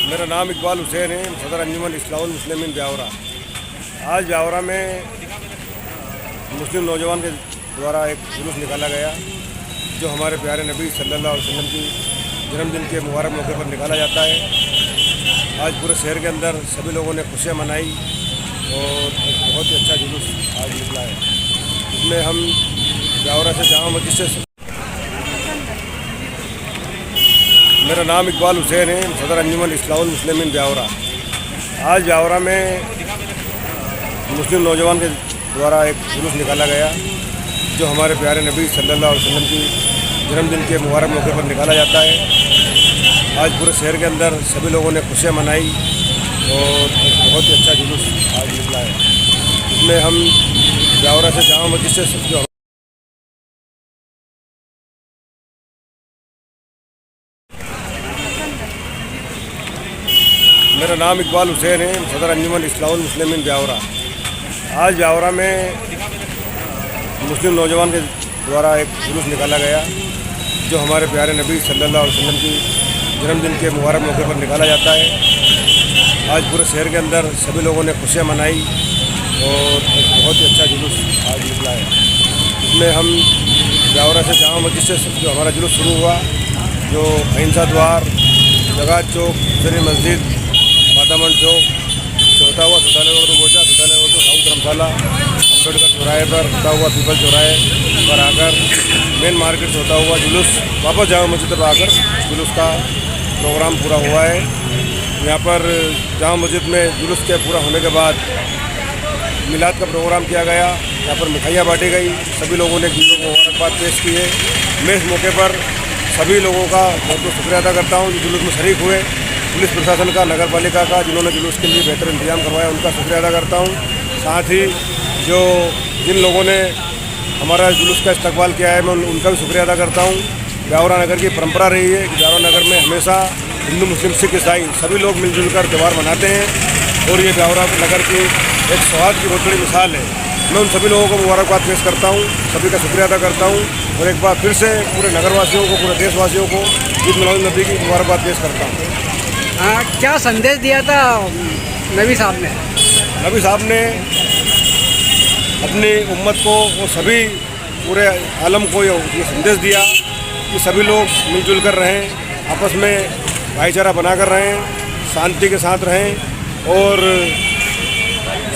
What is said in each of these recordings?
मेरा नाम इकबाल हुसैन है, सदर अंजुमन इस्लाहुल मुस्लिमीन ब्यावरा। आज ब्यावरा में मुस्लिम नौजवान के द्वारा एक जुलूस निकाला गया जो हमारे प्यारे नबी सल्लल्लाहु अलैहि वसल्लम की जन्मदिन के मुबारक मौके पर निकाला जाता है। आज पूरे शहर के अंदर सभी लोगों ने खुशियाँ मनाई और एक बहुत ही अच्छा जुलूस आज निकला है। इसमें हम ब्यावरा से जामा मस्जिद से मेरा नाम इकबाल हुसैन है, सदर अंजुमन इस्लाहुल मुस्लिमीन ब्यावरा। आज ब्यावरा में मुस्लिम नौजवान के द्वारा एक जुलूस निकाला गया जो हमारे प्यारे नबी सल्लल्लाहु अलैहि वसल्लम की जन्मदिन के मुबारक मौके पर निकाला जाता है। आज पूरे शहर के अंदर सभी लोगों ने खुशियाँ मनाई और एक बहुत ही अच्छा जुलूस आज निकला है। इसमें हम ब्यावरा से जामा मस्जिद से जो मेरा नाम इकबाल हुसैन है, सदर अंजुमन इस्लाहुल मुस्लिमीन ब्यावरा। आज ब्यावरा में मुस्लिम नौजवान के द्वारा एक जुलूस निकाला गया जो हमारे प्यारे नबी सल्लल्लाहु अलैहि वसल्लम की जन्मदिन के मुबारक मौके पर निकाला जाता है। आज पूरे शहर के अंदर सभी लोगों ने खुशियाँ मनाई और एक बहुत ही अच्छा जुलूस आज निकला है। इसमें हम ब्यावरा से जामा मस्जिद से जो हमारा जुलूस शुरू हुआ, जो अहिंसा द्वार, जगात चौक, शरी मस्जिद, मातामंड चौक से होता हुआ सुताले रोड पहुँचा, सुताले रोड तो साउथ धर्मशाला, अम्बेडकर चौराहे पर होता हुआ पीपल चौराहे पर आकर मेन मार्केट से होता हुआ जुलूस वापस जामा मस्जिद पर आकर जुलूस का प्रोग्राम पूरा हुआ है। यहाँ पर जामा मस्जिद में जुलूस के पूरा होने के बाद मिलाद का प्रोग्राम किया गया। यहाँ पर मिठाइयाँ बांटी गई, सभी लोगों ने एक दूसरे को मुबारकबाद पेश की है। मैं इस मौके पर सभी लोगों का बहुत बहुत शुक्रिया अदा करता हूँ जो जुलूस में शरीक हुए। पुलिस प्रशासन का, नगर पालिका का, जिन्होंने जुलूस के लिए बेहतर इंतजाम करवाया, उनका शुक्रिया अदा करता हूँ। साथ ही जिन लोगों ने हमारा जुलूस का इस्तकबाल किया है, मैं उनका भी शुक्रिया अदा करता हूँ। ब्यावरा नगर की परंपरा रही है कि ब्यावरा नगर में हमेशा हिंदू, मुस्लिम, सिख, ईसाई सभी लोग मिलजुल कर त्यौहार मनाते हैं और ये ब्यावरा नगर की एक सौहार्द की बहुत बड़ी मिसाल है। मैं उन सभी लोगों को मुबारकबाद पेश करता हूँ, सभी का शुक्रिया अदा करता हूँ और एक बार फिर से पूरे नगरवासियों को, पूरे देशवासियों को ईद मिलाद नबी की मुबारकबाद पेश करता हूँ। क्या संदेश दिया था नबी साहब ने? नबी साहब ने अपनी उम्मत को और सभी पूरे आलम को ये संदेश दिया कि सभी लोग मिलजुल कर रहें, आपस में भाईचारा बनाकर रहें, शांति के साथ रहें और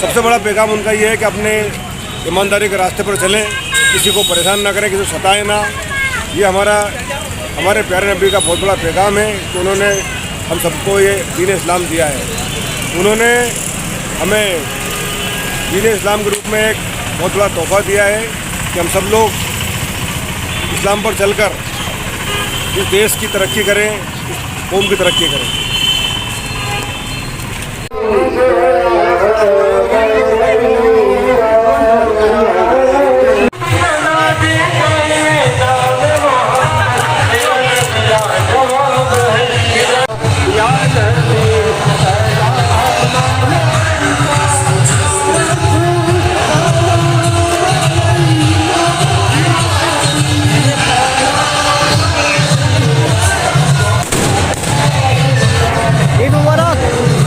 सबसे बड़ा पैगाम उनका ये है कि अपने ईमानदारी के रास्ते पर चलें, किसी को परेशान ना करें, किसी को सताएं ना। ये हमारे प्यारे नबी का बहुत बड़ा पैगाम है कि उन्होंने हम सबको ये दीन इस्लाम दिया है। उन्होंने हमें दीन इस्लाम के रूप में एक बहुत बड़ा तोहफा दिया है कि हम सब लोग इस्लाम पर चलकर इस देश की तरक्की करें, इस कौम की तरक्की करें।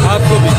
आपको भी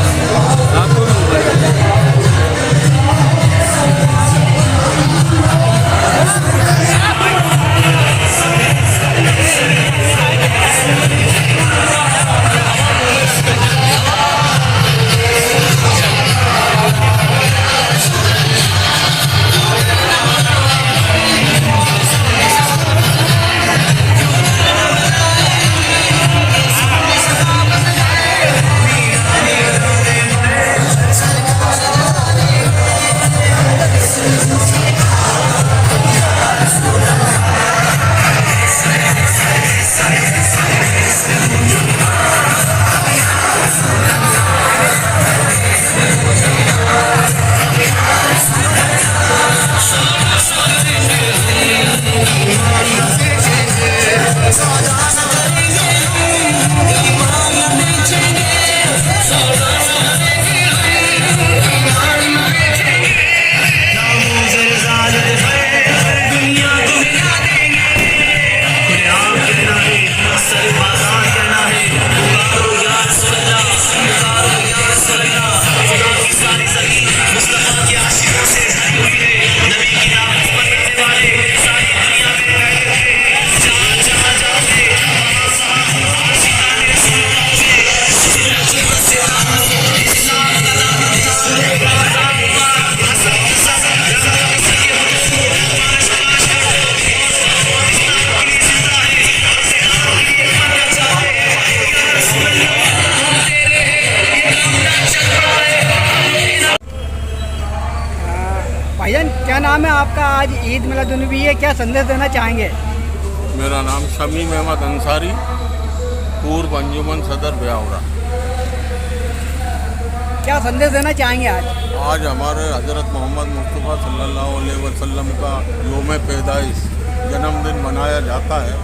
आपका आज ईद मिलादुन्नबी है, क्या संदेश देना चाहेंगे? मेरा नाम शमीम अहमद अंसारी, पूर्व अंजुमन सदर ब्यावरा। क्या संदेश देना चाहेंगे आज? आज हमारे हज़रत मोहम्मद मुस्तफ़ा सल्लल्लाहु अलैहि वसल्लम का योम पैदाइश जन्मदिन मनाया जाता है,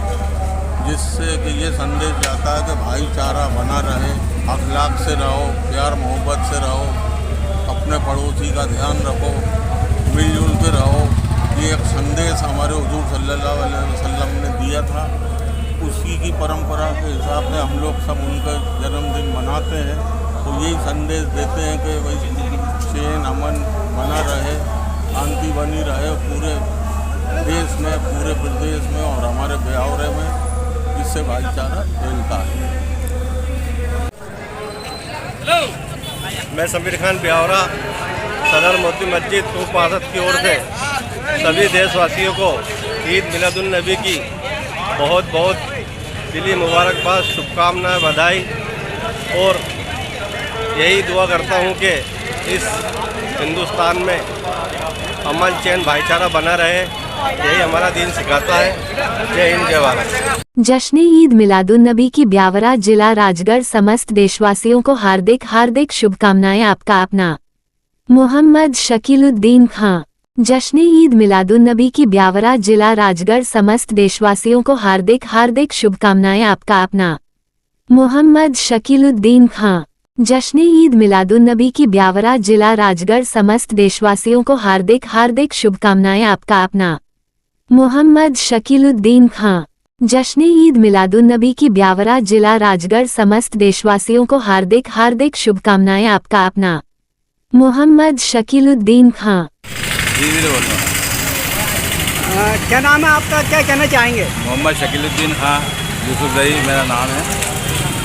जिससे कि ये संदेश जाता है कि भाईचारा बना रहे, अखलाक से रहो, प्यार मोहब्बत से रहो, अपने पड़ोसी का ध्यान रखो, मिलजुल के रहो। ये एक संदेश हमारे हुजूर सल्लल्लाहु अलैहि वसल्लम ने दिया था। उसी की परंपरा के हिसाब से हम लोग सब उनका जन्मदिन मनाते हैं। तो यही संदेश देते हैं कि भाई चैन अमन बना रहे, शांति बनी रहे पूरे देश में, पूरे प्रदेश में और हमारे ब्यावरे में, जिससे भाईचारा फैलता है। मैं समीर खान ब्यावरा, सदर मोती मस्जिद उपासक की ओर से सभी देशवासियों को ईद मिलादुन्नबी की बहुत बहुत दिली मुबारकबाद, शुभकामनाएं, बधाई, और यही दुआ करता हूं कि इस हिंदुस्तान में अमन चैन भाईचारा बना रहे। यही हमारा दीन सिखाता है। जय हिंद, जय भारत। जश्न ईद मिलादुन्नबी की ब्यावरा जिला राजगढ़ समस्त देशवासियों को हार्दिक हार्दिक शुभकामनाएं। आपका अपना मोहम्मद शकीलुद्दीन खां। जश्न ईद मिलादुन्नबी की ब्यावरा जिला राजगढ़ समस्त देशवासियों को हार्दिक हार्दिक शुभकामनाएं। आपका अपना मोहम्मद शकीलुद्दीन खां। जश्न ईद मिलादुन्नबी की ब्यावरा जिला राजगढ़ समस्त देशवासियों को हार्दिक हार्दिक शुभकामनाएं। आपका अपना मोहम्मद शकीलुद्दीन खां। जश्न ईद मिलादुन्नबी की ब्यावरा जिला राजगढ़ समस्त देशवासियों को हार्दिक हार्दिक शुभकामनाएं। आपका अपना मोहम्मद शकीलुद्दीन खां। क्या नाम है आपका, क्या कहना चाहेंगे? मोहम्मद शकीलुद्दीन खां यूसुफ रही मेरा नाम है,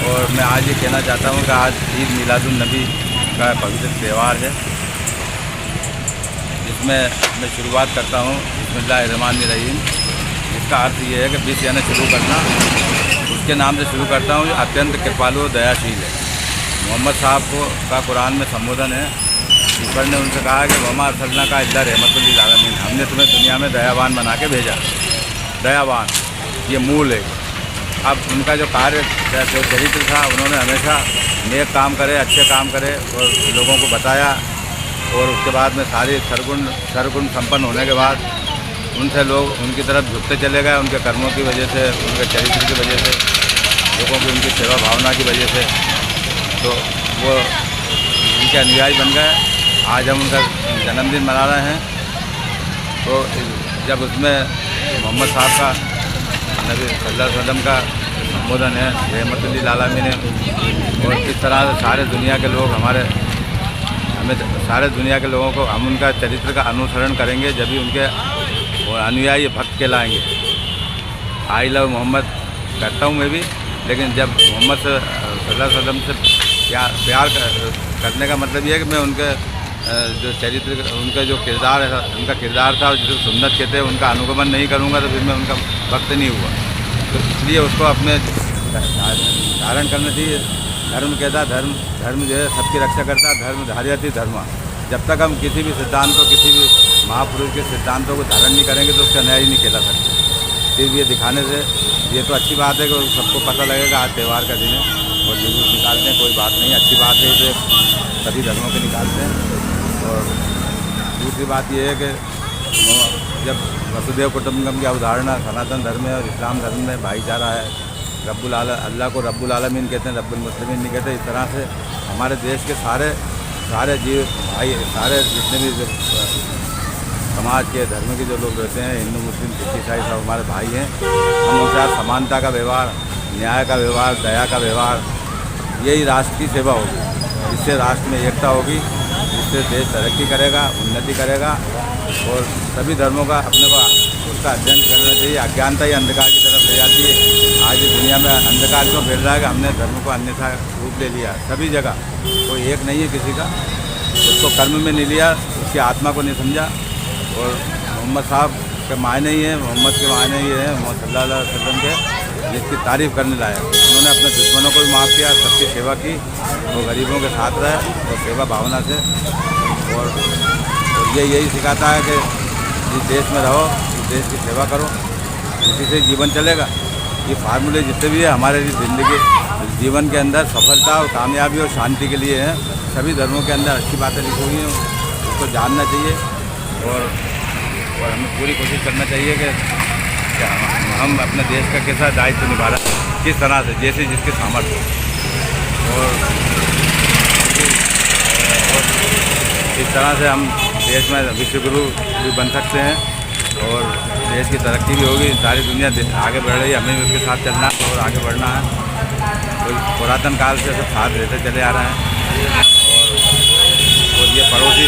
और मैं आज ये कहना चाहता हूँ कि आज ईद मिलादुन्नबी का पवित्र त्यौहार है, जिसमें मैं शुरुआत करता हूँ बिस्मिल्लाहिर्रहमानिर्रहीम, जिसका अर्थ ये है कि बिस यानी शुरू करना, उसके नाम से शुरू करता हूँ। अत्यंत कृपालु और दयाशील है। मोहम्मद साहब को का कुरान में संबोधन है। ईश्वर ने उनसे कहा कि वमा अरसलना का इल्ला रहमतुल लिल आलमीन, हमने तुम्हें दुनिया में दयावान बना के भेजा। दयावान ये मूल है। अब उनका जो कार्य, जो चरित्र था, उन्होंने हमेशा नेक काम करे, अच्छे काम करे और लोगों को बताया, और उसके बाद में सारी सरगुण संपन्न होने के बाद उनसे लोग उनकी तरफ झुकते चले गए। उनके कर्मों की वजह से, उनके चरित्र की वजह से, लोगों की उनकी सेवा भावना की वजह से, तो वो उनके अनुयायी बन गए। आज हम उनका जन्मदिन मना रहे हैं। तो जब उसमें मोहम्मद साहब का, नबी सल्लल्लाहु अलैहि वसल्लम का संबोधन है रहमतुल लिल आलमीन, और किस तरह से सारे दुनिया के लोग हमें सारे दुनिया के लोगों को हम उनका चरित्र का अनुसरण करेंगे, जब भी उनके अनुयायी भक्त कहलाएंगे। आई लव मोहम्मद करता हूँ मैं भी, लेकिन जब मोहम्मद सल्लल्लाहु अलैहि वसल्लम से प्यार करने का मतलब ये है कि मैं उनके जो चरित्र, उनका जो किरदार है, उनका किरदार था, जिसे सुन्नत कहते हैं, उनका अनुगमन नहीं करूँगा तो फिर मैं उनका भक्त नहीं हुआ। तो इसलिए उसको अपने धारण करना चाहिए। धर्म कहता, धर्म जो है सबकी रक्षा करता, धर्म धार्यति धर्मा। जब तक हम किसी भी सिद्धांत को, किसी भी महापुरुष के सिद्धांतों को धारण नहीं करेंगे तो उसका न्याय नहीं कहला सकते। सिर्फ ये दिखाने से ये तो अच्छी बात है कि सबको पता लगेगा आज त्यौहार का दिन है और जुलूस निकालते हैं, कोई बात नहीं, अच्छी बात है, इसे सभी धर्मों के निकालते हैं। और दूसरी बात यह है कि जब वसुदेव कुटुंबकम की अवधारणा सनातन धर्म में और इस्लाम धर्म में भाईचारा है, अल्लाह को रब्बुल आलमीन कहते हैं, रब्बुल मुस्लिमीन नहीं कहते। इस तरह से हमारे देश के सारे जीव भाई, सारे जितने भी समाज के धर्म के जो लोग रहते हैं, हिंदू मुस्लिम सिख ईसाई, सब हमारे भाई हैं। हम उनके साथ समानता का व्यवहार, न्याय का व्यवहार, दया का व्यवहार, यही राष्ट्र की सेवा होगी। इससे राष्ट्र में एकता होगी, जिससे देश तरक्की करेगा, उन्नति करेगा। और सभी धर्मों का अपने को उसका अध्ययन करना चाहिए। अज्ञानता ही अंधकार की तरफ ले जाती है। आज दुनिया में अंधकार क्यों फैल रहा है कि हमने धर्म को अन्यथा रूप ले लिया। सभी जगह कोई एक नहीं है किसी का, उसको कर्म में नहीं लिया, उसकी आत्मा को नहीं समझा। और मोहम्मद साहब के मायने ही है, मोहम्मद के मायने ही है, मोहम्मद सल्लल्लाहु अलैहि वसल्लम के, जिसकी तारीफ़ करने लायक। उन्होंने अपने दुश्मनों को भी माफ़ किया, सबकी सेवा की, वो गरीबों के साथ रहे और सेवा भावना से। और ये यही सिखाता है कि जिस देश में रहो उस देश की सेवा करो, इसी से जीवन चलेगा। ये फार्मूले जितने भी है हमारे ज़िंदगी जीवन के अंदर सफलता और कामयाबी और शांति के लिए हैं। सभी धर्मों के अंदर अच्छी बातें लिखी हुई हैं, उसको जानना चाहिए और हमें पूरी कोशिश करना चाहिए कि हम अपने देश का कैसा दायित्व निभा रहे हैं, किस तरह से, जैसे जिसके सामर्थ्य और इस तरह से हम देश में विश्वगुरु भी बन सकते हैं और देश की तरक्की भी होगी। सारी दुनिया आगे बढ़ रही है, हमें भी उसके साथ चलना है और आगे बढ़ना है। तो पुरातन काल से सब साथ रहते चले आ रहे हैं और ये पड़ोसी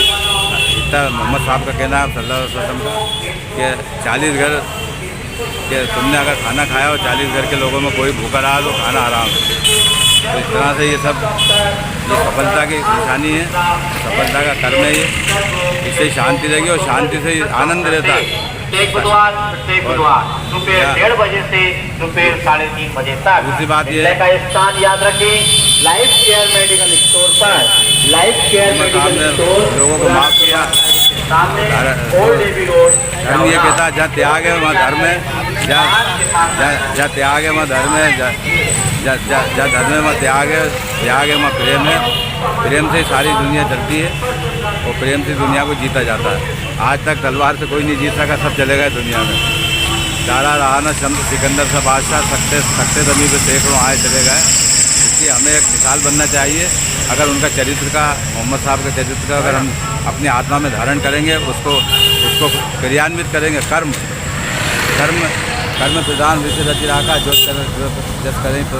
इतना मोहम्मद साहब का कहना है सल्लल्लाहु अलैहि वसल्लम का कि 40 घर कि तुमने अगर खाना खाया और 40 घर के लोगों में कोई भूखा रहा तो खाना हराम है। तो इस तरह से ये सब ये सफलता की निशानी है, सफलता का कर्म है ये। इससे शांति रहेगी और शांति से आनंद रहता है। बुधवार दोपहर 1:30 बजे से दोपहर 3:30 बजे तक। दूसरी बात ये है का स्थान याद रखें, लाइफ केयर मेडिकल स्टोर पर। लाइफ केयर मेडिकल स्टोर लोगों को माफ किया। सामने ओल्ड एबी रोड। धर्म ये कहता है जहाँ त्याग है वहाँ धर्म है, जहाँ त्याग है वहाँ धर्म है, जहाँ धर्म है वहाँ त्याग है वहाँ प्रेम है। प्रेम से सारी दुनिया चलती है और प्रेम से दुनिया को जीता जाता है। आज तक तलवार से कोई नहीं जीत सका, सब चले गए दुनिया में। दारा रहाना शम्स सिकंदर सा बादशाह सकते जमीन पे सैकड़ों आए चले गए। इसलिए हमें एक मिसाल बनना चाहिए। अगर उनका चरित्र का, मोहम्मद साहब के चरित्र का अगर हम अपनी आत्मा में धारण करेंगे, उसको क्रियान्वित करेंगे, कर्म प्रधान विषय रचि रखा जो जस करें तो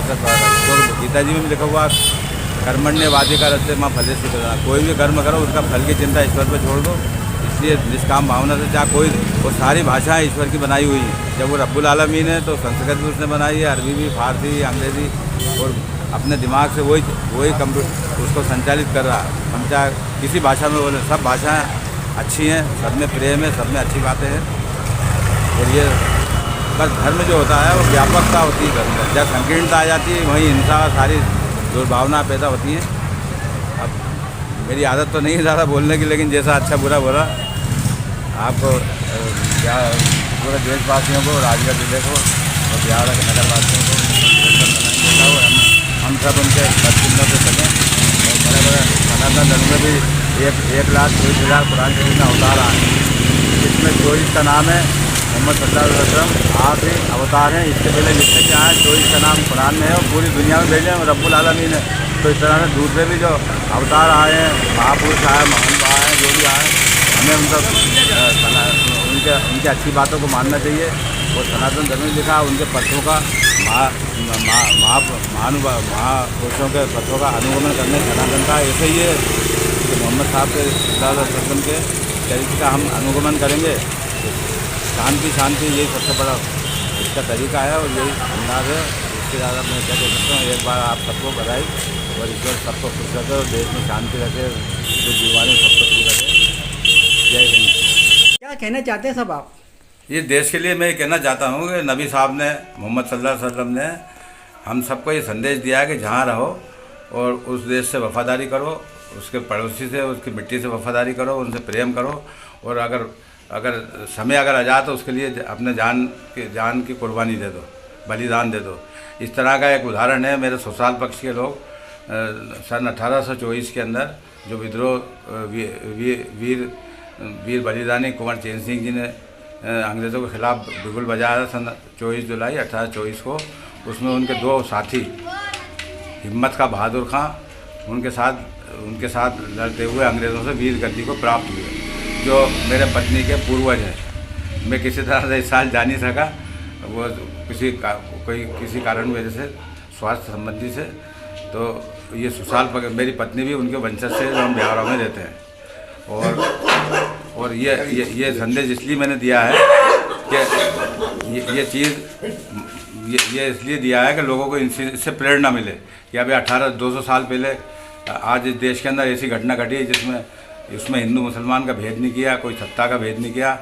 गीता जी में भी लिखा हुआ कर्मण्य वादिका रचते माँ फले से करना। कोई भी कर्म करो उसका फल की चिंता ईश्वर पर छोड़ दो। इसलिए निष्काम भावना से चाहे कोई, वो सारी भाषाएं ईश्वर की बनाई हुई हैं। जब वो रब्बुल आलमीन है तो संस्कृत भी उसने बनाई है, अरबी भी, फारसी, अंग्रेज़ी, और अपने दिमाग से वही कंप्यूटर उसको संचालित कर रहा है। हम चाहे किसी भाषा में बोलें, सब भाषाएँ अच्छी हैं, सब में प्रेम है, सब में अच्छी बातें हैं। और ये बस धर्म जो होता है वो व्यापकता होती है। धर्म में जब संकीर्णता आ जाती है वहीं हिंसा सारी दुर्भावना पैदा होती है। अब मेरी आदत तो नहीं है ज़्यादा बोलने की, लेकिन जैसा अच्छा बुरा बोला आपको, क्या पूरे देशवासियों को, राजगढ़ जिले को और बिहार के नगरवासियों को देता हुआ हम सब उनके बदकिंदों से चलें। और बड़े बड़े सनातन धर्म में भी 1,20,000 कुरान शरीफ में अवतार आए, इसमें 24 का नाम है मोहम्मद सल्लल्लाहु अलैहि वसल्लम आखिरी अवतार हैं। इससे पहले जितने भी आए 24 का नाम कुरान में है और पूरी दुनिया में भेजे हैं रब्बुल आलमीन है। तो इस तरह से दूसरे भी जो अवतार आए हैं, महापुरुष आए, महंत आए, जो भी आए, हमें उनके अच्छी बातों को मानना चाहिए। और सनातन धर्म में लिखा उनके पत्रों का महापुरुषों के पत्रों का अनुगमन करने सनातन का ऐसे ही है कि मोहम्मद साहब के सल्लल्लाहु अलैहि वसल्लम के चरित्र का हम अनुगमन करेंगे। शांति यही सबसे बड़ा इसका तरीका है और यही अंदाज है। इसके ज़्यादा मैं क्या कह सकता हूँ। एक बार आप सबको बधाई और ईश्वर सबको खुश रखे और देश में शांति रखे, जो बीमारी सबको दूर रखे। जय हिंद। क्या कहना चाहते हैं सब आप? ये देश के लिए मैं ये कहना चाहता हूँ कि नबी साहब ने, मोहम्मद सल्लल्लाहु अलैहि वसल्लम ने हम सबको ये संदेश दिया है कि जहाँ रहो और उस देश से वफ़ादारी करो, उसके पड़ोसी से, उसकी मिट्टी से वफ़ादारी करो, उनसे प्रेम करो। और अगर समय आ जाए तो उसके लिए अपने जान की कुर्बानी दे दो, बलिदान दे दो। इस तरह का एक उदाहरण है। मेरे ससुराल पक्ष के लोग सन 1824 के अंदर जो विद्रोह वीर बलिदानी कुंवर चैन सिंह जी ने अंग्रेज़ों के खिलाफ बिगुल बजाया था सन 24 जुलाई 1824 को। उसमें उनके 2 साथी हिम्मत का बहादुर खां उनके साथ लड़ते हुए अंग्रेज़ों से वीर गद्दी को प्राप्त हुए, जो मेरे पत्नी के पूर्वज हैं। मैं किसी तरह से इस साल जा नहीं सका, वो किसी कारण वजह से, स्वास्थ्य संबंधी से। तो ये ससुराल मेरी पत्नी भी उनके वंशज से, जो हम ब्यावरा में रहते हैं। और ये संदेश इसलिए मैंने दिया है कि ये चीज़ ये इसलिए दिया है कि लोगों को इससे प्रेरणा मिले कि अभी 200 साल पहले आज इस देश के अंदर ऐसी घटना घटी जिसमें उसमें हिंदू मुसलमान का भेद नहीं किया, कोई सत्ता का भेद नहीं किया।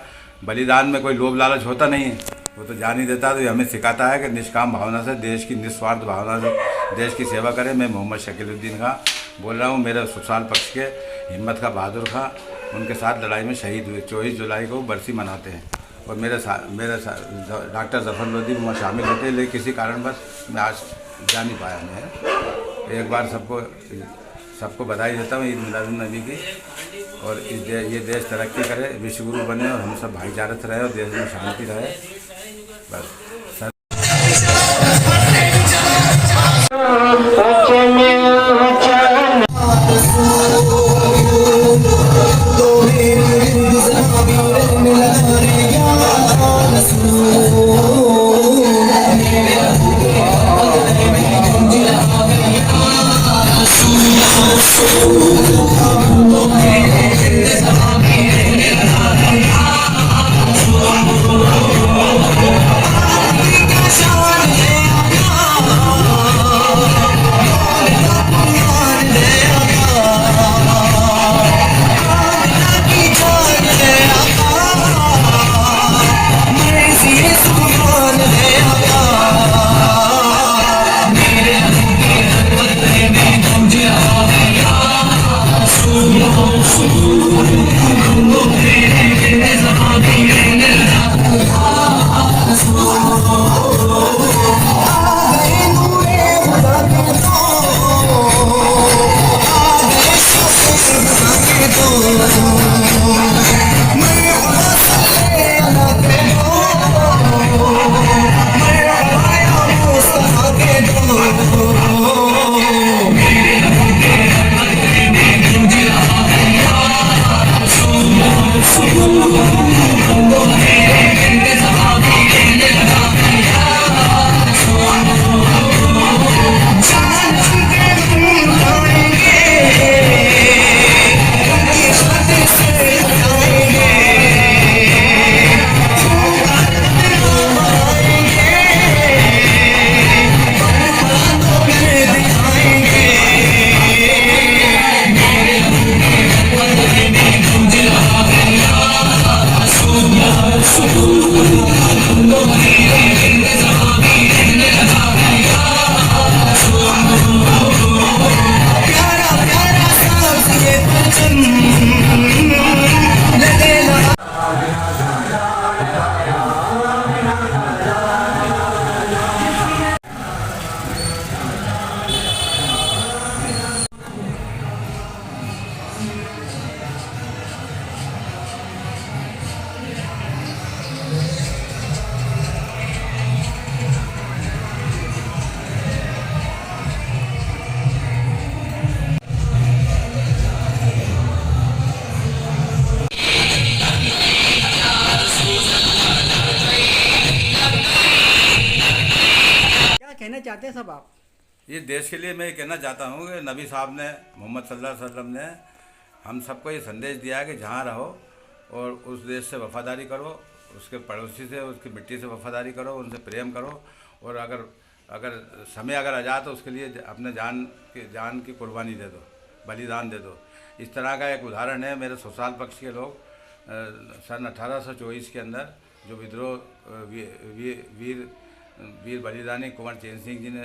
बलिदान में कोई लोभ लालच होता नहीं है, वो तो जान ही देता। तो ये हमें सिखाता है कि निष्काम भावना से, देश की निस्वार्थ भावना से देश की सेवा करें। मैं मोहम्मद शकीलुद्दीन खां बोल रहा हूँ, मेरे ससुराल पक्ष के हिम्मत का बहादुर खां उनके साथ लड़ाई में शहीद हुए। 24 जुलाई को बरसी मनाते हैं और मेरे साथ डॉक्टर जफरउद्दीन वहाँ शामिल होते, लेकिन किसी कारणवश मैं आज जा नहीं पाया। मैं एक बार सबको बधाई देता हूँ ईद मिलादुन्नबी की, और ये देश तरक्की करे, विश्वगुरु बने और हम सब भाईचारे से रहे और देश में शांति रहे। बस कहना चाहते हैं सब आप? ये देश के लिए मैं ये कहना चाहता हूँ कि नबी साहब ने, मोहम्मद सल्लल्लाहु अलैहि वसल्लम ने हम सबको ये संदेश दिया है कि जहाँ रहो और उस देश से वफादारी करो, उसके पड़ोसी से, उसकी मिट्टी से वफादारी करो, उनसे प्रेम करो, और अगर समय आ जाए तो उसके लिए अपने जान की कुर्बानी दे दो, बलिदान दे दो। इस तरह का एक उदाहरण है मेरे ससुराल पक्ष के लोग सन 1824 के अंदर जो विद्रोह वीर बलिदानी कुंवर चैन सिंह जी ने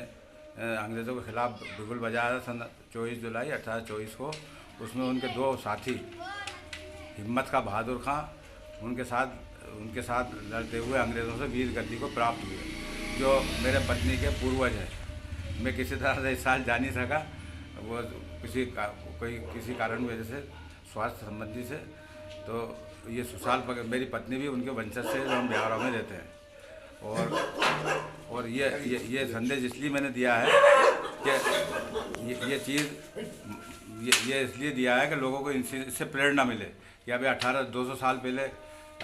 अंग्रेज़ों के खिलाफ बिगुल बजाया था सन 24 जुलाई 1824 को। उसमें उनके दो साथी हिम्मत का बहादुर खां उनके साथ लड़ते हुए अंग्रेज़ों से वीर गद्दी को प्राप्त हुए, जो मेरे पत्नी के पूर्वज हैं। मैं किसी तरह से इस साल जा नहीं सका, वो किसी कारण वजह से, स्वास्थ्य संबंधी से, तो ये ससुराल मेरी पत्नी भी उनके वंशज से, जो हम ब्यावरा में रहते हैं। और ये संदेश इसलिए मैंने दिया है कि ये चीज़ ये इसलिए दिया है कि लोगों को इससे प्रेरणा मिले कि अभी 200 साल पहले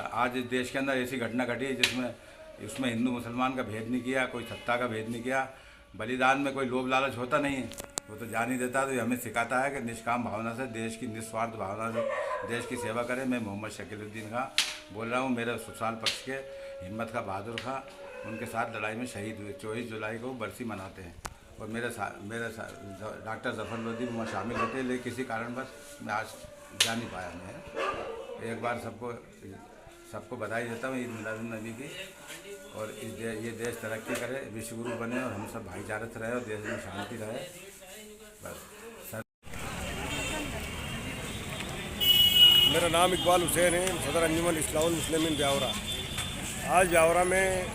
आज इस देश के अंदर ऐसी घटना घटी जिसमें हिंदू मुसलमान का भेद नहीं किया, कोई सत्ता का भेद नहीं किया। बलिदान में कोई लोभ लालच होता नहीं है, वो तो जान ही देता। तो ये हमें सिखाता है कि निष्काम भावना से, देश की निस्वार्थ भावना से देश की सेवा करें। मैं मोहम्मद शकीलुद्दीन खां बोल रहा हूँ, मेरे ससुराल पक्ष के हिम्मत का बहादुर खां उनके साथ लड़ाई में शहीद हुए। 24 जुलाई को बरसी मनाते हैं और मेरे डॉक्टर जफरउद्दीन वहाँ शामिल होते, लेकिन किसी कारणवश मैं आज जा नहीं पाया। मैं एक बार सबको बधाई देता हूँ ईद मिलादुन्नबी की, और ये देश तरक्की करे, विश्वगुरु बने और हम सब भाईचारे से रहे और देश में शांति रहे। बस। मेरा नाम इकबाल हुसैन है, सदर अंजुमन इस्लाहुल मुस्लिमीन ब्यावरा। आज ब्यावरा में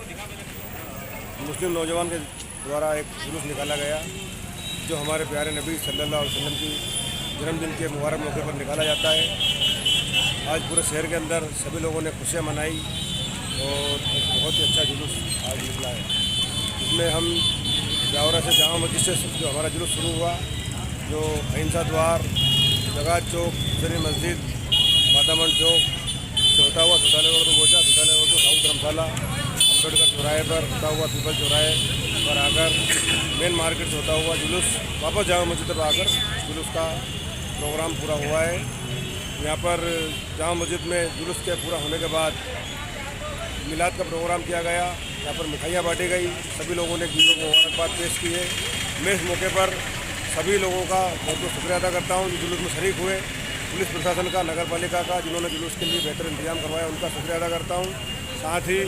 मुस्लिम नौजवान के द्वारा एक जुलूस निकाला गया जो हमारे प्यारे नबी सल्लल्लाहु अलैहि वसल्लम की जन्मदिन के मुबारक मौके पर निकाला जाता है। आज पूरे शहर के अंदर सभी लोगों ने खुशियाँ मनाई और एक बहुत ही अच्छा जुलूस आज निकला है। इसमें हम ब्यावरा से जामा मस्जिद से जो हमारा जुलूस शुरू हुआ, जो अहिंसा द्वार, जगात चौक, शरी मस्जिद, मातामंड चौक से होता हुआ शौचालय रोड पर पहुँचा। शौचालय रोड पर साउथ धर्मशाला, अम्बेडकर चौराहे पर होता हुआ पीपल चौराहे पर आकर मेन मार्केट से होता हुआ जुलूस वापस जामा मस्जिद पर आकर जुलूस का प्रोग्राम पूरा हुआ है। यहाँ पर जामा मस्जिद में जुलूस के पूरा होने के बाद मिलाद का प्रोग्राम किया गया। यहाँ पर मिठाइयाँ बांटी गई, सभी लोगों ने गीतों को मुबारकबाद पेश की है। मैं इस मौके पर सभी लोगों का बहुत बहुत शुक्रिया अदा करता हूँ जो जुलूस में शरीक हुए। पुलिस प्रशासन का, नगर पालिका का, जिन्होंने जुलूस के लिए बेहतर इंतजाम करवाया, उनका शुक्रिया अदा करता हूँ। साथ ही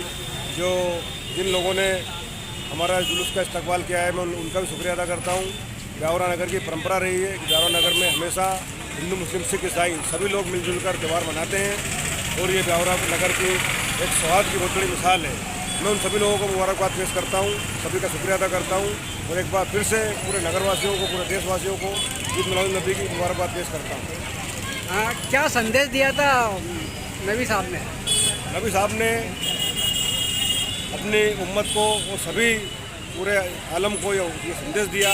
जिन लोगों ने हमारा जुलूस का इस्तकबाल किया है, मैं उनका भी शुक्रिया अदा करता हूँ। ब्यावरा नगर की परंपरा रही है कि ब्यावरा नगर में हमेशा हिंदू, मुस्लिम, सिख, ईसाई सभी लोग मिलजुल कर त्यौहार मनाते हैं और ये ब्यावरा नगर की एक सौहार्द की बहुत बड़ी मिसाल है। मैं उन सभी लोगों को मुबारकबाद पेश करता हूँ, सभी का शुक्रिया अदा करता हूँ और एक बार फिर से पूरे नगरवासियों को, पूरे देशवासियों को ईद मिलादुन्नबी की मुबारकबाद पेश करता हूँ। क्या संदेश दिया था नबी साहब ने? नबी साहब ने अपनी उम्मत को और सभी पूरे आलम को ये संदेश दिया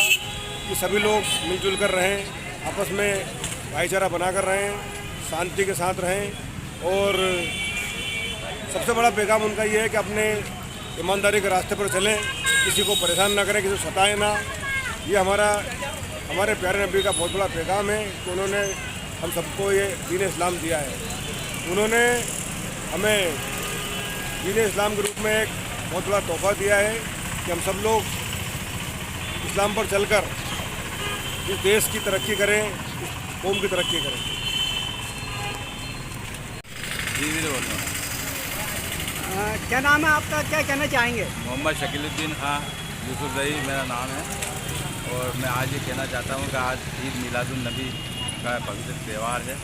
कि सभी लोग मिलजुल कर रहें, आपस में भाईचारा बनाकर रहें, शांति के साथ रहें और सबसे बड़ा पैगाम उनका ये है कि अपने ईमानदारी के रास्ते पर चलें, किसी को परेशान ना करें, किसी को सताएं ना। ये हमारे प्यारे नबी का बहुत बड़ा पैगाम है कि उन्होंने हम सबको ये दीन इस्लाम दिया है। उन्होंने हमें दीन इस्लाम के रूप में एक बहुत बड़ा तोहफा दिया है कि हम सब लोग इस्लाम पर चलकर इस देश की तरक्की करें, इस कौम की तरक्की करें। क्या नाम है आपका, क्या कहना चाहेंगे? मोहम्मद शकीलुद्दीन खां यूसुफ रही मेरा नाम है और मैं आज ये कहना चाहता हूँ कि आज ईद मिलादुन्नबी का पवित्र त्यौहार है।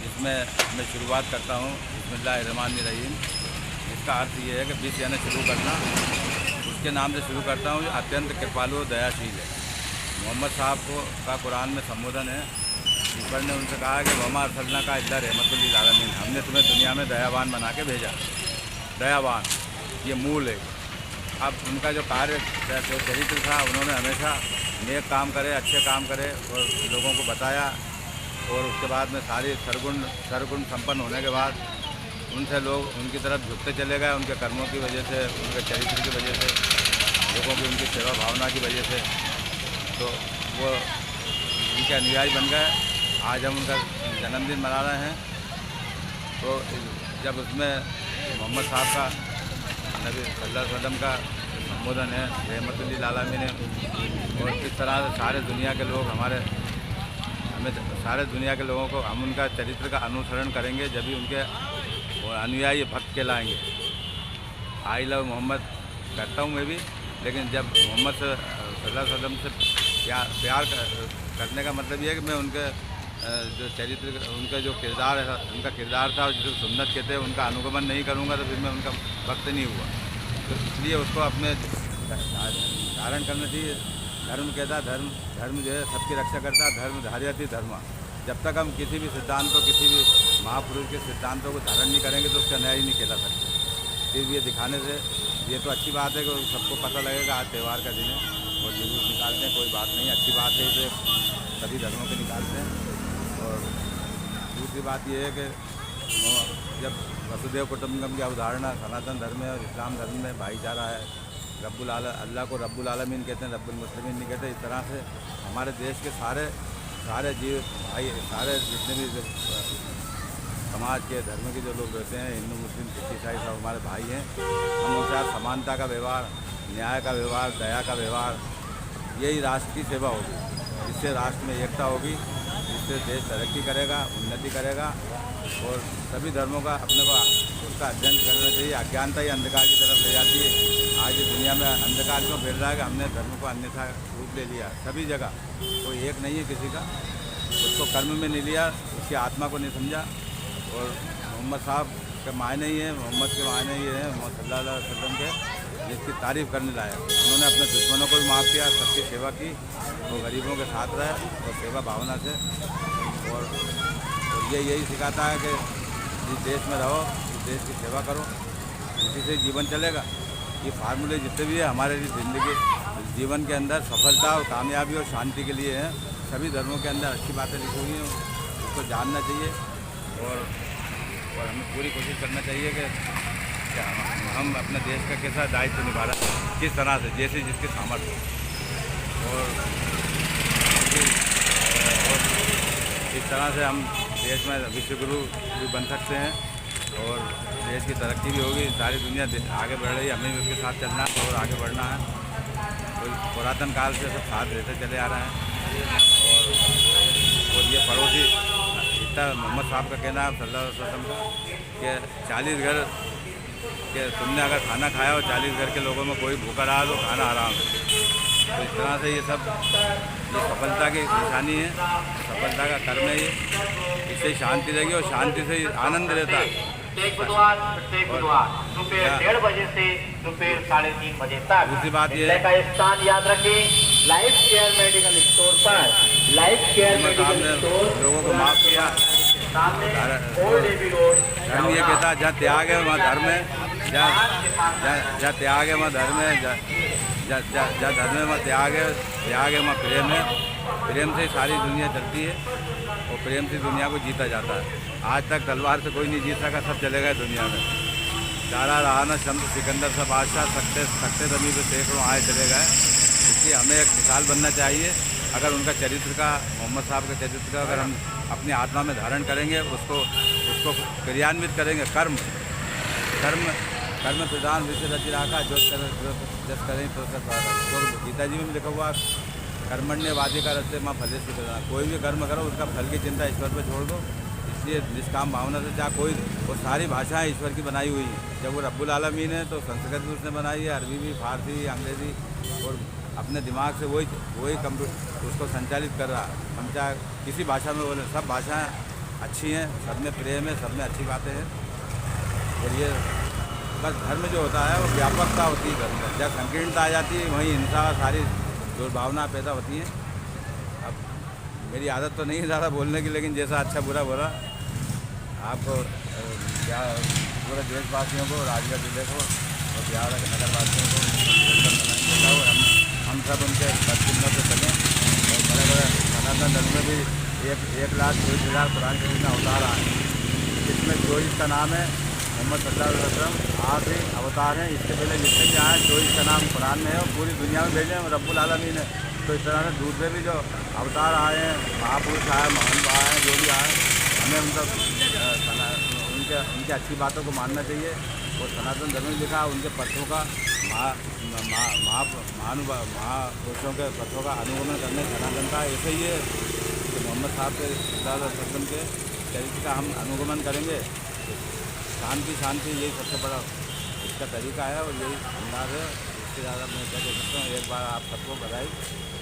इसमें मैं शुरुआत करता हूँ बिस्मिल्लाहिर्रहमानिर्रहीम। इसका अर्थ ये है कि बीस यानी शुरू करना, उसके नाम से शुरू करता हूँ जो अत्यंत कृपालु और दयाशील है। मोहम्मद साहब का कुरान में संबोधन है, ईश्वर ने उनसे कहा कि वमा अरसलना का इल्ला रहमतुल लिल आलमीन, हमने तुम्हें दुनिया में दयावान बना के भेजा। दयावान ये मूल है। अब उनका जो कार्य चरित्र था, उन्होंने हमेशा नेक काम करे, अच्छे काम करे और लोगों को बताया और उसके बाद में सारी सरगुण संपन्न होने के बाद उनसे लोग उनकी तरफ झुकते चले गए। उनके कर्मों की वजह से, उनके चरित्र की वजह से, लोगों की उनकी सेवा भावना की वजह से तो वो उनके अनुयायी बन गए। आज हम उनका जन्मदिन मना रहे हैं। तो जब उसमें मोहम्मद साहब का, नबी सल्लल्लाहु अलैहि वसल्लम का संबोधन है रहमतुल लिल आलमीन और इस तरह से सारे दुनिया के लोग सारे दुनिया के लोगों को हम उनका चरित्र का अनुसरण करेंगे, जब भी उनके अनुयायी भक्त कहलाएंगे। आई लव मोहम्मद करता हूँ मैं भी, लेकिन जब मोहम्मद सल्लल्लाहु अलैहि वसल्लम से प्यार करने का मतलब ये है कि मैं उनके जो चरित्र, उनका जो किरदार है, उनका किरदार था जो सुन्नत कहते हैं, उनका अनुगमन नहीं करूँगा तो फिर मैं उनका भक्त नहीं हुआ। तो इसलिए उसको अपने धारण करना चाहिए। धर्म कहता है, धर्म जो है सबकी रक्षा करता है, धर्म धार्यति धर्म। जब तक हम किसी भी सिद्धांत को, किसी भी महापुरुष के सिद्धांतों को धारण नहीं करेंगे तो उसका न्याय नहीं कहला सकते। सिर्फ ये दिखाने से ये तो अच्छी बात है कि सबको पता लगेगा आज त्यौहार का दिन है और जुलूस निकालते हैं, कोई बात नहीं, अच्छी बात है, इसे सभी धर्मों के निकालते हैं। और दूसरी बात यह है कि जब वसुदेव कुटुंबकम की अवधारणा सनातन धर्म में और इस्लाम धर्म में भाईचारा है, अल्लाह को रब्बुल आलमीन कहते हैं, रब्बुल मुस्लिमीन नहीं कहते। इस तरह से हमारे देश के सारे जीव भाई, सारे जितने भी समाज के धर्म के जो लोग रहते हैं, हिंदू, मुस्लिम, सिख, ईसाई, सब हमारे भाई हैं। हम उनके साथ समानता का व्यवहार, न्याय का व्यवहार, दया का व्यवहार, यही राष्ट्र की सेवा होगी। इससे राष्ट्र में एकता होगी, इससे देश तरक्की करेगा, उन्नति करेगा और सभी धर्मों का अपने को उसका अध्ययन करना चाहिए। अज्ञानता ही अंधकार की तरफ ले जाती है। आज ये दुनिया में अंधकार क्यों फैल रहा है कि हमने धर्म को अन्यथा रूप ले लिया। सभी जगह कोई एक नहीं है किसी का, उसको कर्म में नहीं लिया, उसकी आत्मा को नहीं समझा। और मोहम्मद साहब के मायने ही है, मोहम्मद के मायने ही है, मोहम्मद सल्लल्लाहु अलैहि वसल्लम के, जिसकी तारीफ़ करने लायक। उन्होंने अपने दुश्मनों को भी माफ़ किया, सबकी सेवा की, वो गरीबों के साथ रहे और सेवा भावना से। और ये यही सिखाता है कि जिस देश में रहो, इस देश की सेवा करो, इसी से जीवन चलेगा। ये फार्मूले जितने भी है हमारे लिए ज़िंदगी जीवन के अंदर सफलता और कामयाबी और शांति के लिए हैं। सभी धर्मों के अंदर अच्छी बातें लिखी हुई हैं, उसको जानना चाहिए। और हमें पूरी कोशिश करना चाहिए कि हम अपने देश का कैसा दायित्व निभा रहे हैं, किस तरह से, जैसे जिसके सामर्थ्य। और इस तरह से हम देश में विश्व गुरु भी बन सकते हैं और देश की तरक्की भी होगी। सारी दुनिया आगे बढ़ रही है, हमें भी उसके साथ चलना है और आगे बढ़ना है। तो पुरातन काल से सब साथ रहते चले आ रहे हैं। और ये पड़ोसी इतना मोहम्मद साहब का कहना है सल्लल्लाहु अलैहि वसल्लम का कि 40 घर के तुमने अगर खाना खाया और 40 घर के लोगों में कोई भूखा रहा तो खाना हराम है। तो इस तरह से ये सब ये सफलता की निशानी है, सफलता का कर्म है ये। इससे ही शांति रहेगी और शांति से ही आनंद रहता है। प्रत्येक बुधवार दोपहर 1:30 बजे से दोपहर 3:30 बजे तक। दूसरी बात ये है का स्थान याद रखें, लाइफ केयर मेडिकल स्टोर पर। लाइफ केयर मेडिकल स्टोर लोगों को माफ किया। सामने ओल्ड एबी रोड। धर्म ये कहता है जहाँ त्याग है वहाँ धर्म है, जहाँ त्याग है वहाँ धर्म है, जहाँ धर्म है वहाँ त्याग है वहाँ प्रेम है। प्रेम से सारी दुनिया चलती है और प्रेम से दुनिया को जीता जाता है। आज तक तलवार से कोई नहीं जीत सका, सब चले गए दुनिया में। दारा रहाना शम्स सिकंदर सब बादशाह सकते जमी पे सैकड़ों आए चले गए। इसलिए हमें एक मिसाल बनना चाहिए। अगर उनका चरित्र का, मोहम्मद साहब के चरित्र का अगर हम अपनी आत्मा में धारण करेंगे, उसको क्रियान्वित करेंगे, कर्म प्रधान विषय रचि रखा जो जस करें तो गीता जी में भी लिखा हुआ कर्मण्य वादी का रस्ते माँ फले से करना। कोई भी कर्म करो उसका फल की चिंता ईश्वर पर छोड़ दो। इसलिए निष्काम भावना से चाहे कोई, वो सारी भाषाएं ईश्वर की बनाई हुई हैं। जब वो रब्बुल आलमीन है तो संस्कृत भी उसने बनाई है, अरबी भी, फारसी, अंग्रेज़ी, और अपने दिमाग से वही कंप्यूटर उसको संचालित कर रहा है। हम चाहे किसी भाषा में बोलें, सब भाषाएँ अच्छी हैं, सब में प्रेम है, सब में अच्छी बातें हैं। और ये बस धर्म जो होता है वो व्यापकता होती है धर्म में। जब संकीर्णता आ जाती है वहीं हिंसा सारी दुर्भावना पैदा होती है। अब मेरी आदत तो नहीं है ज़्यादा बोलने की, लेकिन जैसा अच्छा बुरा बोला आपको, पूरे देशवासियों को, राजगढ़ जिले को और बिहार के नगरवासियों को देता हूँ। हम सब उनके बदचिन्हों से चलें। और बड़े बड़े सनातन धर्म में भी 1,24,000 कुरान शरीफ में अवतार आए, इसमें 24 का नाम है मोहम्मद सल्लल्लाहु अलैहि वसल्लम। आखिरी अवतार हैं, इससे पहले जितने भी आए 24 का नाम कुरान में है और पूरी दुनिया में भेजे हैं रब्बुल आलमीन है। तो इस तरह से दूसरे भी जो अवतार आए हैं, महापुरुष आए, महान आए हैं, जो भी आए, हमें उनके अच्छी बातों को मानना चाहिए। और सनातन धर्म में लिखा उनके पथों का महापुरुषों के पथों का अनुगमन करने सनातन का ऐसे ही है कि मोहम्मद साहब के सल्लल्लाहु अलैहि वसल्लम के चरित्र का हम अनुगमन करेंगे। शांति यही सबसे बड़ा इसका तरीका है और यही अंदाज है। इससे ज़्यादा मैं क्या कह सकता हूँ। एक बार आप सबको बधाई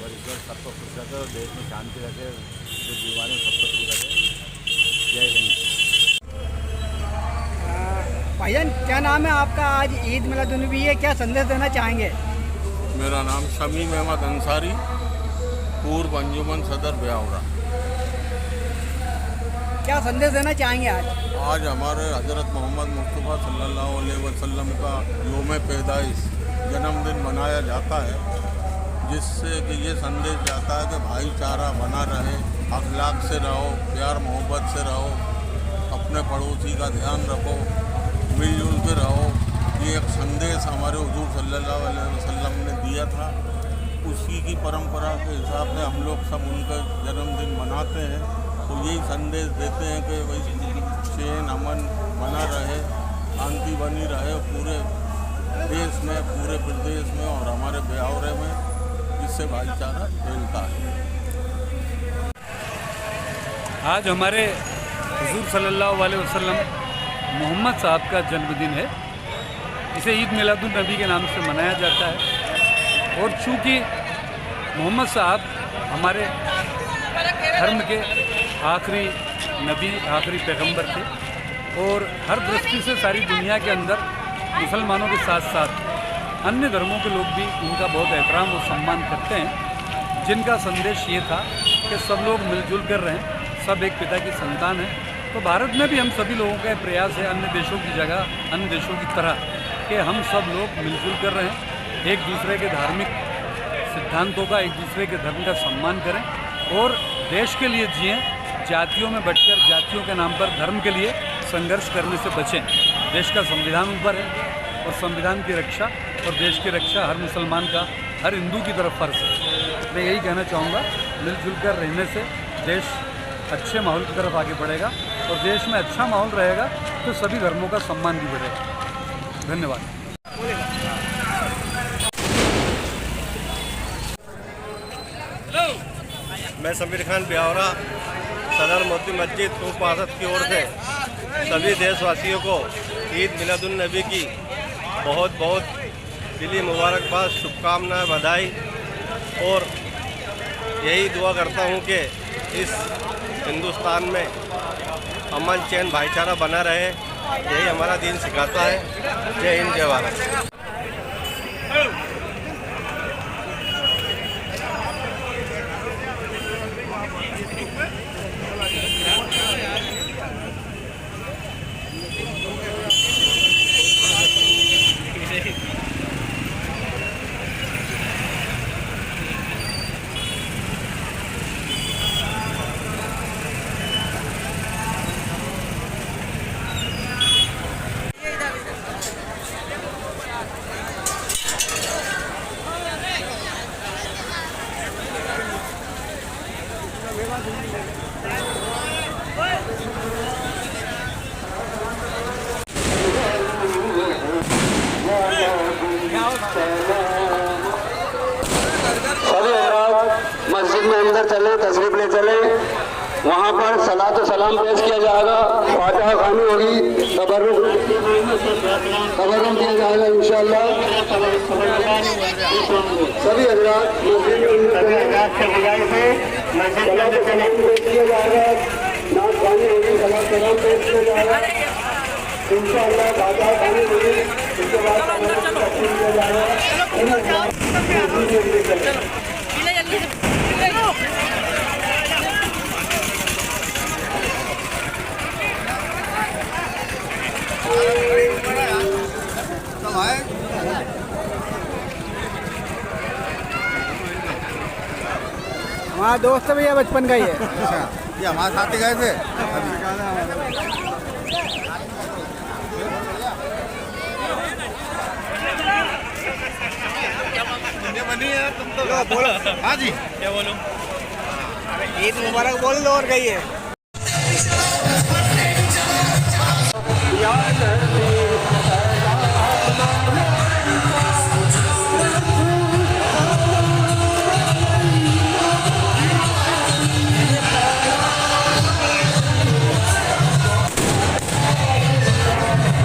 और ईश्वर सबको खुश रखे और देश में शांति रखे, जो बीमारी सबको दूर रखे। जय हिंद। भाईजान क्या नाम है आपका? आज ईद मिलादुन्नबी है, क्या संदेश देना चाहेंगे? मेरा नाम शमीम अहमद अंसारी, पूर्व अंजुमन सदर ब्यावरा। क्या संदेश देना चाहेंगे आज? आज हमारे हज़रत मोहम्मद मुस्तफ़ा सल्लल्लाहु अलैहि वसल्लम का योम पैदाइश जन्मदिन मनाया जाता है, जिससे कि ये संदेश जाता है कि भाईचारा बना रहे, अखलाक से रहो, प्यार मोहब्बत से रहो, अपने पड़ोसी का ध्यान रखो, मिलजुल के रहो। ये एक संदेश हमारे हुजूर सल्लल्लाहु अलैहि वसल्लम ने दिया था। उसी की परंपरा के हिसाब से हम लोग सब उनका जन्मदिन मनाते हैं। तो यही संदेश देते हैं कि भाई चैन अमन बना रहे, शांति बनी रहे पूरे देश में, पूरे प्रदेश में और हमारे ब्यावरे में, जिससे भाईचारा फैलता है। आज हमारे हुजूर सल्लल्लाहु अलैहि वसल्लम मोहम्मद साहब का जन्मदिन है। इसे ईद मिलादुन नबी के नाम से मनाया जाता है। और चूँकि मोहम्मद साहब हमारे धर्म के आखिरी नबी, आखिरी पैगंबर थे और हर दृष्टि से सारी दुनिया के अंदर मुसलमानों के साथ साथ अन्य धर्मों के लोग भी उनका बहुत एहतराम और सम्मान करते हैं, जिनका संदेश ये था कि सब लोग मिलजुल कर रहें, सब एक पिता की संतान है। तो भारत में भी हम सभी लोगों का प्रयास है अन्य देशों की जगह, अन्य देशों की तरह कि हम सब लोग मिलजुल कर रहें, एक दूसरे के धार्मिक सिद्धांतों का, एक दूसरे के धर्म का सम्मान करें और देश के लिए जिएं, जातियों में बंटकर जातियों के नाम पर धर्म के लिए संघर्ष करने से बचें। देश का संविधान ऊपर है और संविधान की रक्षा और देश की रक्षा हर मुसलमान का, हर हिंदू की तरफ फ़र्ज है। मैं यही कहना चाहूँगा, मिलजुल कर रहने से देश अच्छे माहौल की तरफ आगे बढ़ेगा और देश में अच्छा माहौल रहेगा तो सभी धर्मों का सम्मान भी बढ़ेगा। धन्यवाद। मैं समीर खान ब्यावरा सदर मोती मस्जिद टू पासद की ओर से सभी देशवासियों को ईद मिलादुन नबी की बहुत बहुत दिली मुबारकबाद, शुभकामनाएं, बधाई और यही दुआ करता हूं कि इस हिंदुस्तान में अमन, चैन, भाईचारा बना रहे, यही हमारा दीन सिखाता है। जय हिंद, जय भारत। मस्जिद में अंदर चले, तशरीफ ले चले, वहाँ पर सलात व सलाम पेश किया जाएगा, फातिहा खानी होगी, तबर्रुक किया जाएगा इंशाअल्लाह। सभी हज़रात मस्जिद में अंदर किया जाएगा, नाच खानी होगी, सलात सलाम पेश किया जाएगा इंशाअल्लाह। फातिहा खानी होगी, उसके बाद तशरीफ किया जाएगा। हमारा दोस्त है भैया, बचपन का ही है। अच्छा, ये हमारे साथ ही गए थे। बोलो। हाँ जी, क्या बोलूं? ईद मुबारक बोल दो और कहिए।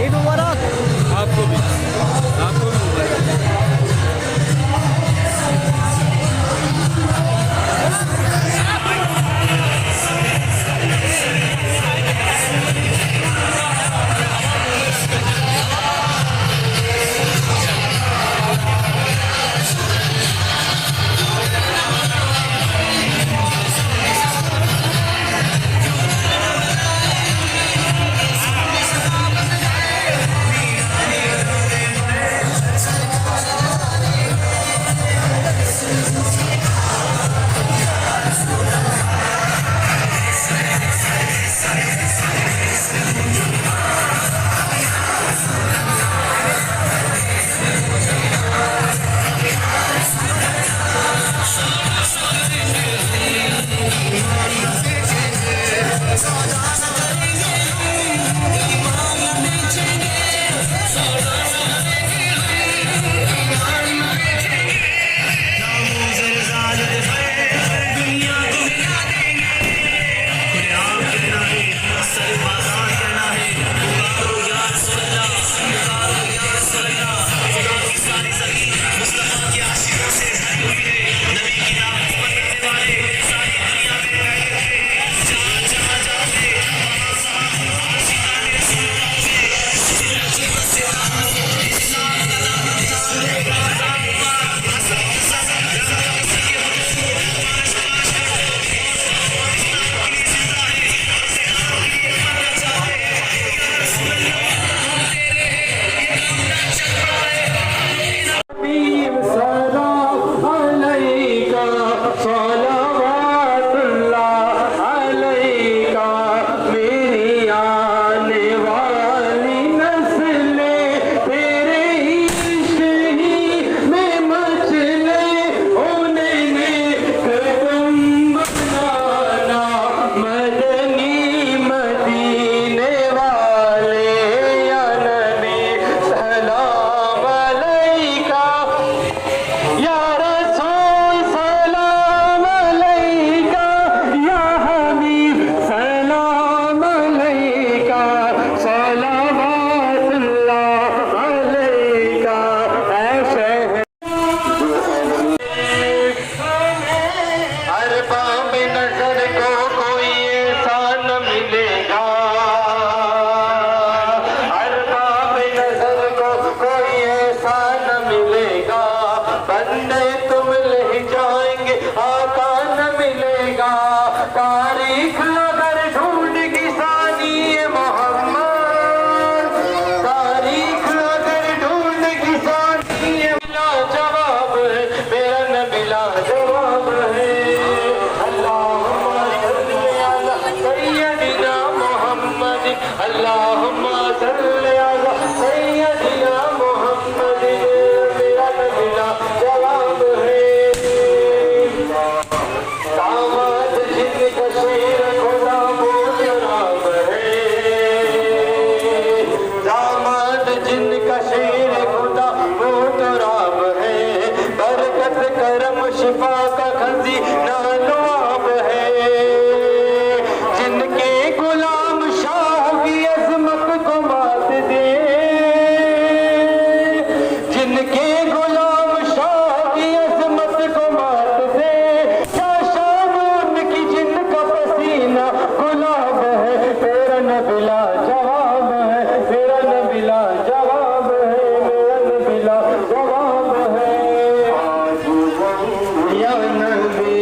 ईद मुबारक आपको भी मुबारक। सलावतुल्लाह अलैका मेरी आने वाली नस्लें तेरे इश्क ही में मचले उन्हें कदम बनाना मदनी मदीने वाले या नबी सलाम अलैका या रसूल सलाम अलैका या हबीब सलाम अलैका सलावतुल्लाह अलैका ऐ शहर हर बाब नजर को कोई ऐसा न मिलेगा हर बाब नजर को कोई ऐसा न मिलेगा बंदे तुम ले जाएंगे आका न मिलेगा तारीख अगर ढूंढ किसानी मोहम्मद तारीख अगर ढूंढ किसानी मिला जवाब है मेरा न मिला जवाब है अल्लाहुम्मा सल्ली अला सय्यदिना मोहम्मद अल्लाहुम्मा सल्ली अला सय्यदिना मोहम्मद मेरा न मिला जवाब है दामाद जिनका शेर खुदा वो जनाब है दामाद जिनका शेर खुदा वो तराब है बरकत करम शिफा का खजीना लुआब है जिनके गुलाम शाह की अजमत को मात दे जिनके गुलाम शाह की अजमत को मात दे क्या शाम उनकी जिनका पसीना गुलाब है तेरा न बिला जवाब है तेरा न बिला जवाब है मेरा न बिला जवाब है या नबी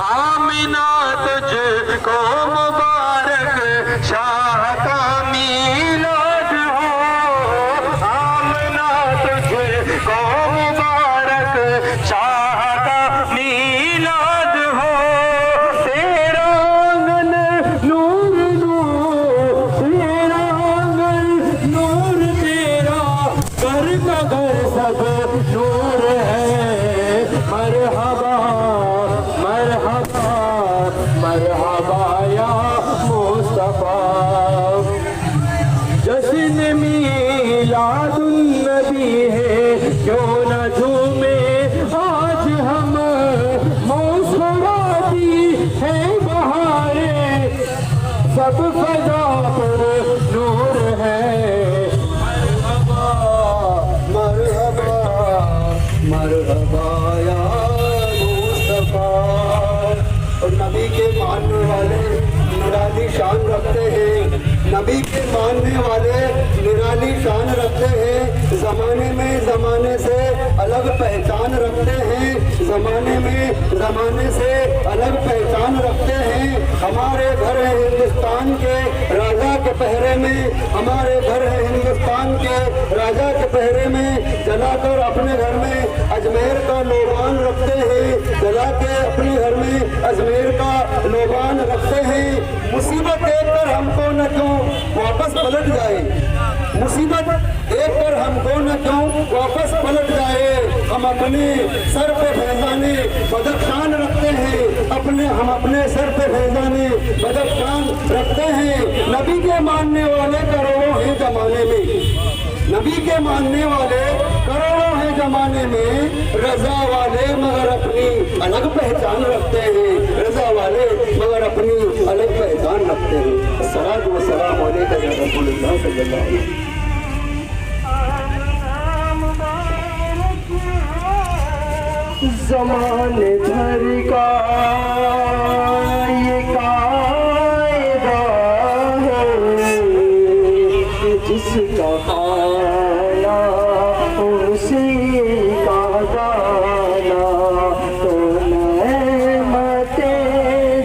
आमिना तुझको मुबारक सब फजा पर नूर है। मरहबा मरहबा मरहबा या मुस्तफा। और नबी के मानने वाले निराली शान रखते हैं, नबी के मानने वाले निराली शान रखते हैं। ज़माने में ज़माने से अलग पहचान रखते हैं, ज़माने में ज़माने से अलग पहचान रखते हैं। हमारे घर है हिंदुस्तान के राजा के पहरे में, हमारे घर है हिंदुस्तान के राजा के पहरे में। जलाकर अपने घर में अजमेर का लोबान रखते हैं, जला के अपने घर में अजमेर का लोबान रखते हैं। मुसीबत देखकर हमको न क्यों वापस पलट जाए, मुसीबत देखकर हमको न क्यों वापस पलट जाए। हम अपने सर पे फैजाने बदख्शान रखते हैं, हम अपने सर पे फैजाने बदख्शान रखते हैं। नबी के मानने वाले करोड़ों हैं जमाने में, नबी के मानने वाले करोड़ों हैं जमाने में। रजा वाले मगर अपनी अलग पहचान रखते हैं, रजा वाले मगर अपनी अलग पहचान रखते हैं। अस्सलातु वस्सलामु अलैका या रसूलल्लाह सल्लल्लाहु अलैहि वसल्लम। ज़माने भर का ये कायदा है, जिसका खाना उसी का दाना। तो नेमतें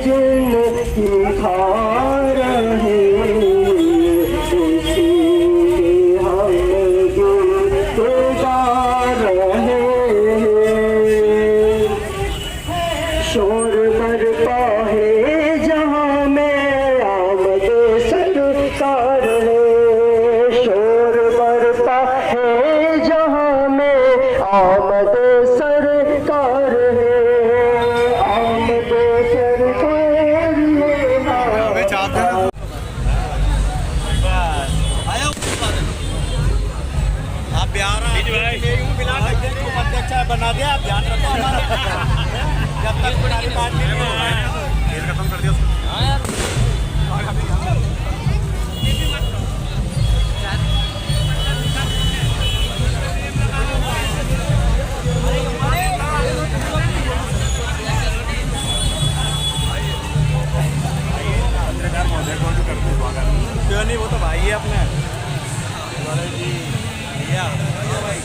जिनकी खा रहे उसी की हम गुज़ार रहे। शोर बरपा है जहाँ में आमद सरकार है, शोर बरपा है जहाँ में आमद सरकार है, आमद सरकार बना दिया। आप ध्यान रखो जब तक पुरानी बात नहीं हुआ खत्म कर दिया क्यों नहीं, वो तो भाई है अपने जी भैया भाई।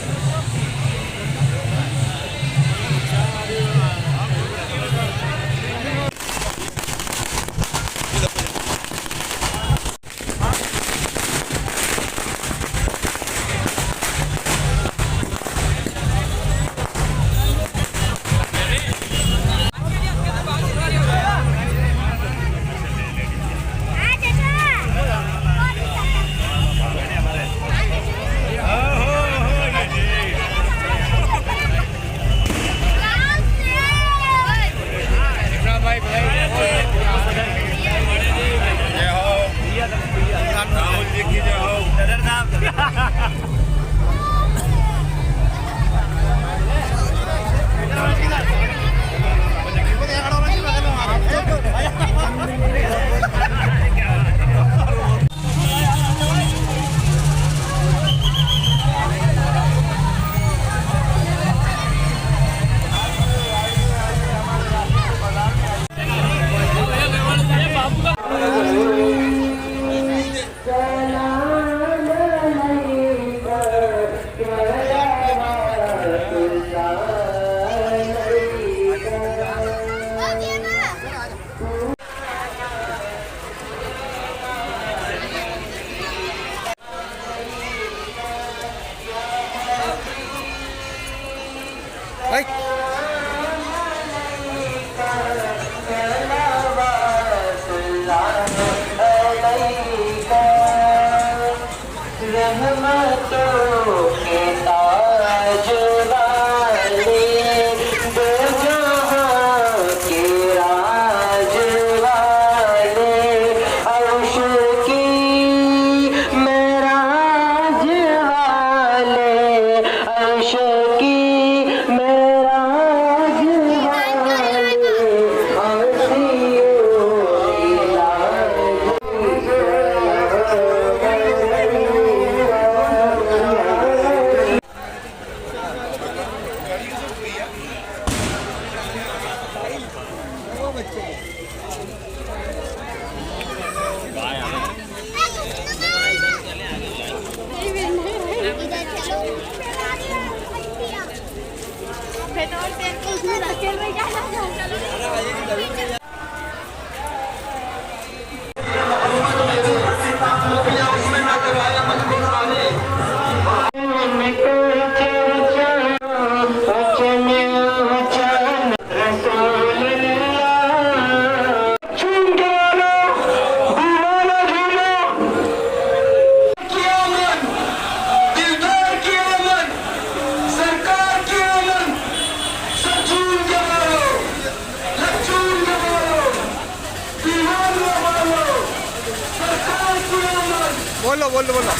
रहमतों के ताज वाले, दो जहां के राज वाले, अर्श की मेराज वाले, अर्श की मेराज वाले, आसियों की लाज बोलो बोलो बोलो।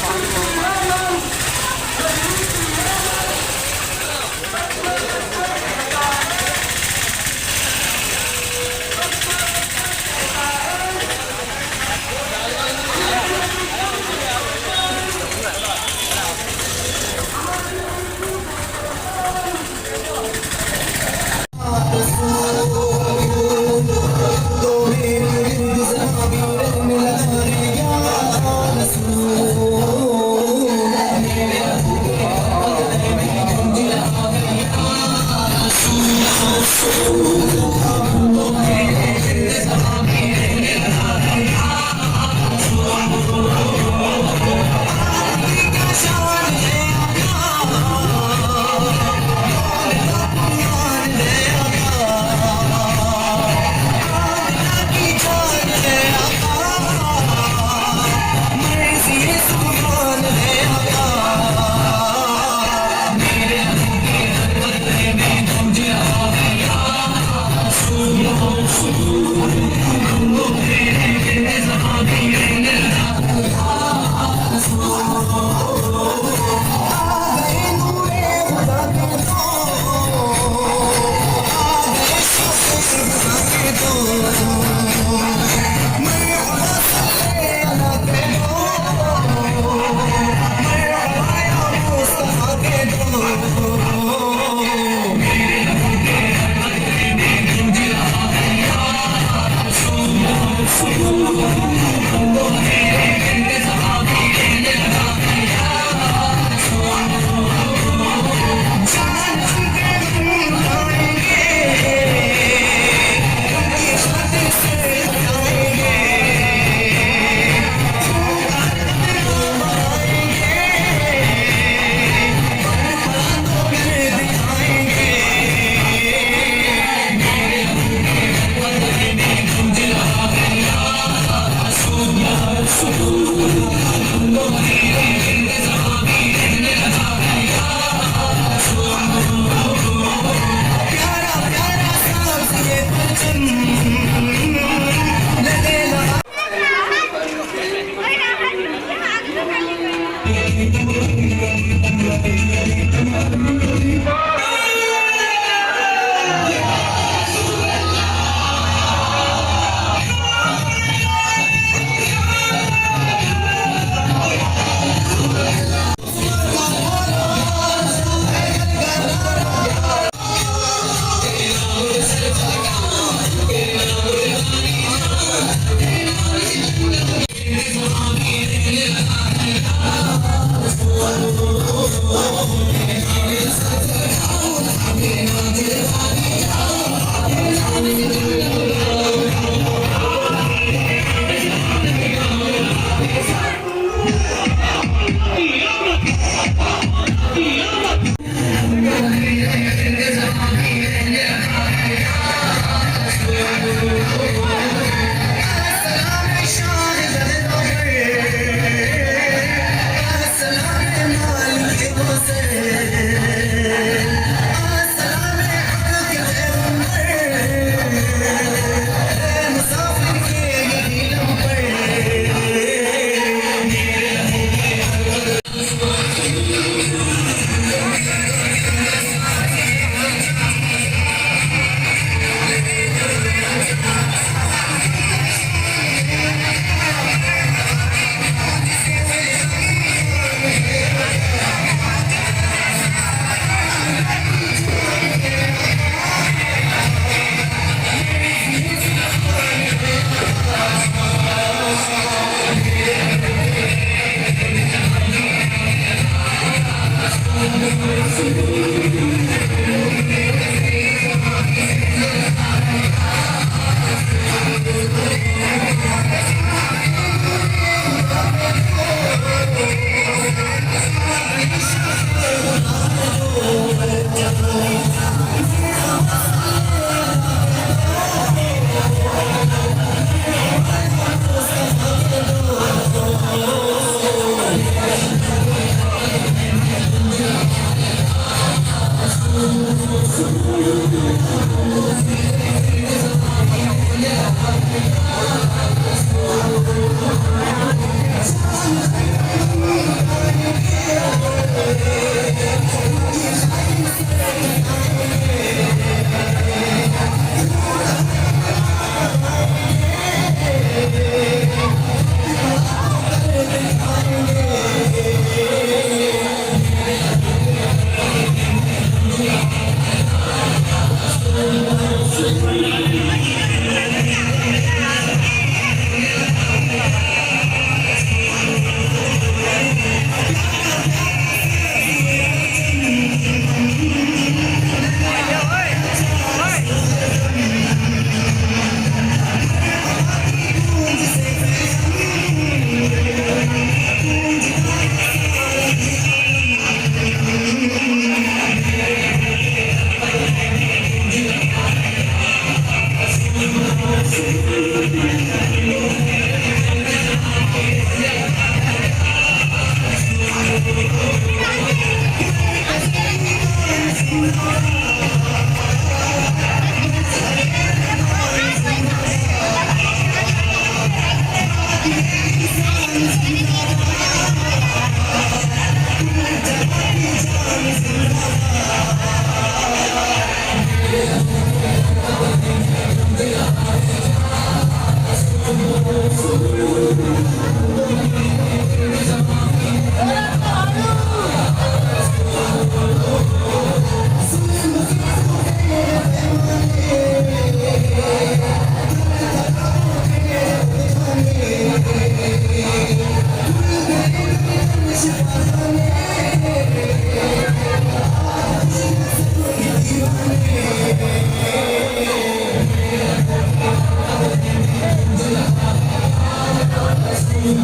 Shut